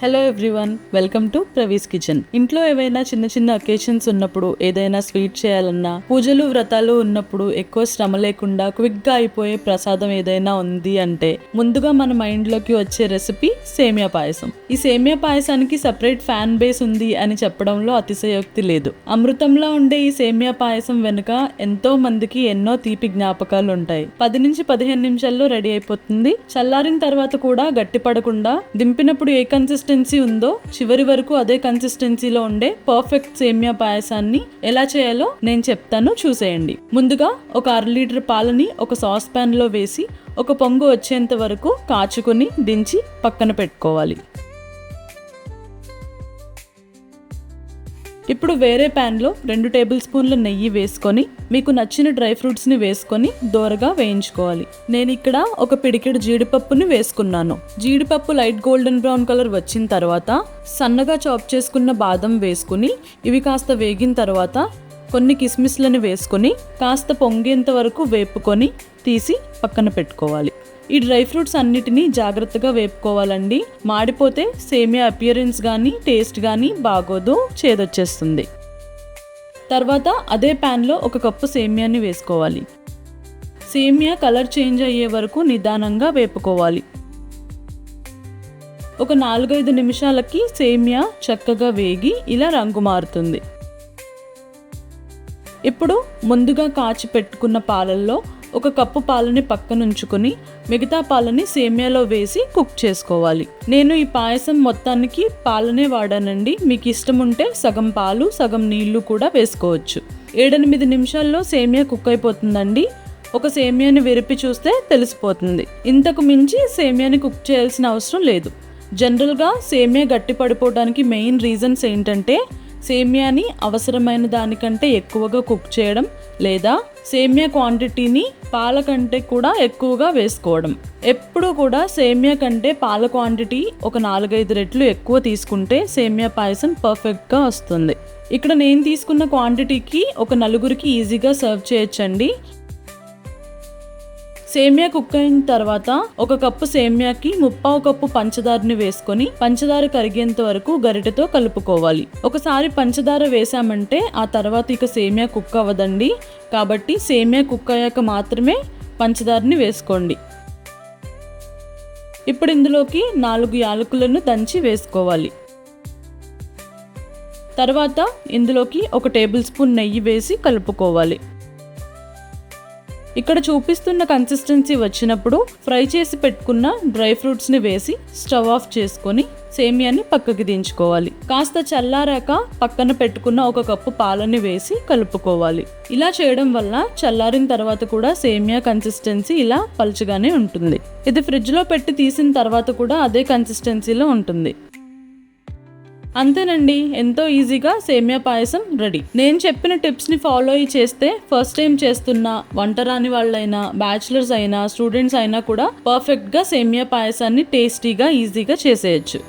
Hello everyone, welcome to ప్రవీస్ kitchen. ఇంట్లో ఏవైనా చిన్న చిన్న అకేషన్స్ ఉన్నప్పుడు, ఏదైనా స్వీట్ చేయాలన్నా, పూజలు వ్రతాలు ఉన్నప్పుడు ఎక్కువ శ్రమ లేకుండా క్విక్ గా అయిపోయే ప్రసాదం ఏదైనా ఉంది అంటే ముందుగా మన మైండ్ లోకి వచ్చే రెసిపీ సేమియా పాయసం. ఈ సేమియా పాయసానికి సపరేట్ ఫ్యాన్ బేస్ ఉంది అని చెప్పడంలో అతిశయోక్తి లేదు. అమృతంలో ఉండే ఈ సేమియా పాయసం వెనుక ఎంతో మందికి ఎన్నో తీపి జ్ఞాపకాలు ఉంటాయి. 10 నుంచి 15 నిమిషాల్లో రెడీ అయిపోతుంది. చల్లారిన తర్వాత కూడా గట్టి పడకుండా దింపినప్పుడు ఏ కన్సిస్టెన్సీ ఉందో చివరి వరకు అదే కన్సిస్టెన్సీలో ఉండే పర్ఫెక్ట్ సేమియా పాయసాన్ని ఎలా చేయాలో నేను చెప్తాను, చూసేయండి. ముందుగా ఒక 1/2 లీటర్ పాలని ఒక సాస్ పాన్ లో వేసి ఒక పొంగు వచ్చేంత వరకు కాచుకుని దించి పక్కన పెట్టుకోవాలి. ఇప్పుడు వేరే ప్యాన్లో 2 టేబుల్ స్పూన్ల నెయ్యి వేసుకొని మీకు నచ్చిన డ్రై ఫ్రూట్స్ని వేసుకొని దోరగా వేయించుకోవాలి. నేను ఇక్కడ ఒక పిడికెడు జీడిపప్పుని వేసుకున్నాను. జీడిపప్పు లైట్ గోల్డెన్ బ్రౌన్ కలర్ వచ్చిన తర్వాత సన్నగా చాప్ చేసుకున్న బాదం వేసుకుని ఇవి కాస్త వేగిన తర్వాత కొన్ని కిస్మిస్లను వేసుకొని కాస్త పొంగేంత వరకు వేపుకొని తీసి పక్కన పెట్టుకోవాలి. ఈ డ్రై ఫ్రూట్స్ అన్నిటినీ జాగ్రత్తగా వేపుకోవాలండి. మాడిపోతే సేమియా అపియరెన్స్ కానీ టేస్ట్ కానీ బాగోదు, చేదొచ్చేస్తుంది. తర్వాత అదే ప్యాన్లో 1 కప్పు సేమియాని వేసుకోవాలి. సేమియా కలర్ చేంజ్ అయ్యే వరకు నిదానంగా వేపుకోవాలి. ఒక 4-5 నిమిషాలకి సేమియా చక్కగా వేగి ఇలా రంగు మారుతుంది. ఇప్పుడు ముందుగా కాచి పెట్టుకున్న పాలల్లో 1 కప్పు పాలని పక్కన ఉంచుకొని మిగతా పాలని సేమియాలో వేసి కుక్ చేసుకోవాలి. నేను ఈ పాయసం మొత్తానికి పాలనే వాడానండి. మీకు ఇష్టం ఉంటే సగం పాలు సగం నీళ్లు కూడా వేసుకోవచ్చు. 7-8 నిమిషాల్లో సేమియా కుక్ అయిపోతుందండి. ఒక సేమియాని విరిపి చూస్తే తెలిసిపోతుంది. ఇంతకు మించి సేమియాని కుక్ చేయాల్సిన అవసరం లేదు. జనరల్గా సేమియా గట్టి పడిపోవడానికి మెయిన్ రీజన్స్ ఏంటంటే సేమియాని అవసరమైన దానికంటే ఎక్కువగా కుక్ చేయడం, లేదా సేమియా క్వాంటిటీని పాల కంటే కూడా ఎక్కువగా వేసుకోవడం. ఎప్పుడు కూడా సేమియా కంటే పాల క్వాంటిటీ ఒక 4-5 రెట్లు ఎక్కువ తీసుకుంటే సేమియా పాయసం పర్ఫెక్ట్గా వస్తుంది. ఇక్కడ నేను తీసుకున్న క్వాంటిటీకి ఒక 4గురికి ఈజీగా సర్వ్ చేయొచ్చండి. సేమియా కుక్ అయిన తర్వాత 1 కప్పు సేమియాకి 1/4 కప్పు పంచదారని వేసుకొని పంచదార కరిగేంత వరకు గరిటెతో కలుపుకోవాలి. ఒకసారి పంచదార వేసామంటే ఆ తర్వాత ఇక సేమియా కుక్ అవ్వదండి. కాబట్టి సేమియా కుక్ అయ్యాక మాత్రమే పంచదారని వేసుకోండి. ఇప్పుడు ఇందులోకి 4 యాలకులను దంచి వేసుకోవాలి. తర్వాత ఇందులోకి 1 టేబుల్ స్పూన్ నెయ్యి వేసి కలుపుకోవాలి. ఇక్కడ చూపిస్తున్న కన్సిస్టెన్సీ వచ్చినప్పుడు ఫ్రై చేసి పెట్టుకున్న డ్రై ఫ్రూట్స్ని వేసి స్టవ్ ఆఫ్ చేసుకొని సేమియాని పక్కకి దించుకోవాలి. కాస్త చల్లారాక పక్కన పెట్టుకున్న 1 కప్పు పాలని వేసి కలుపుకోవాలి. ఇలా చేయడం వల్ల చల్లారిన తర్వాత కూడా సేమియా కన్సిస్టెన్సీ ఇలా పలుచగానే ఉంటుంది. ఇది ఫ్రిడ్జ్లో పెట్టి తీసిన తర్వాత కూడా అదే కన్సిస్టెన్సీలో ఉంటుంది. అంతేనండి, ఎంతో ఈజీగా సేమియా పాయసం రెడీ. నేను చెప్పిన టిప్స్ని ఫాలో అయ్యి చేస్తే ఫస్ట్ టైం చేస్తున్న వంట రాని వాళ్ళైనా, బ్యాచిలర్స్ అయినా, స్టూడెంట్స్ అయినా కూడా పర్ఫెక్ట్గా సేమియా పాయసాన్ని టేస్టీగా ఈజీగా చేసేయచ్చు.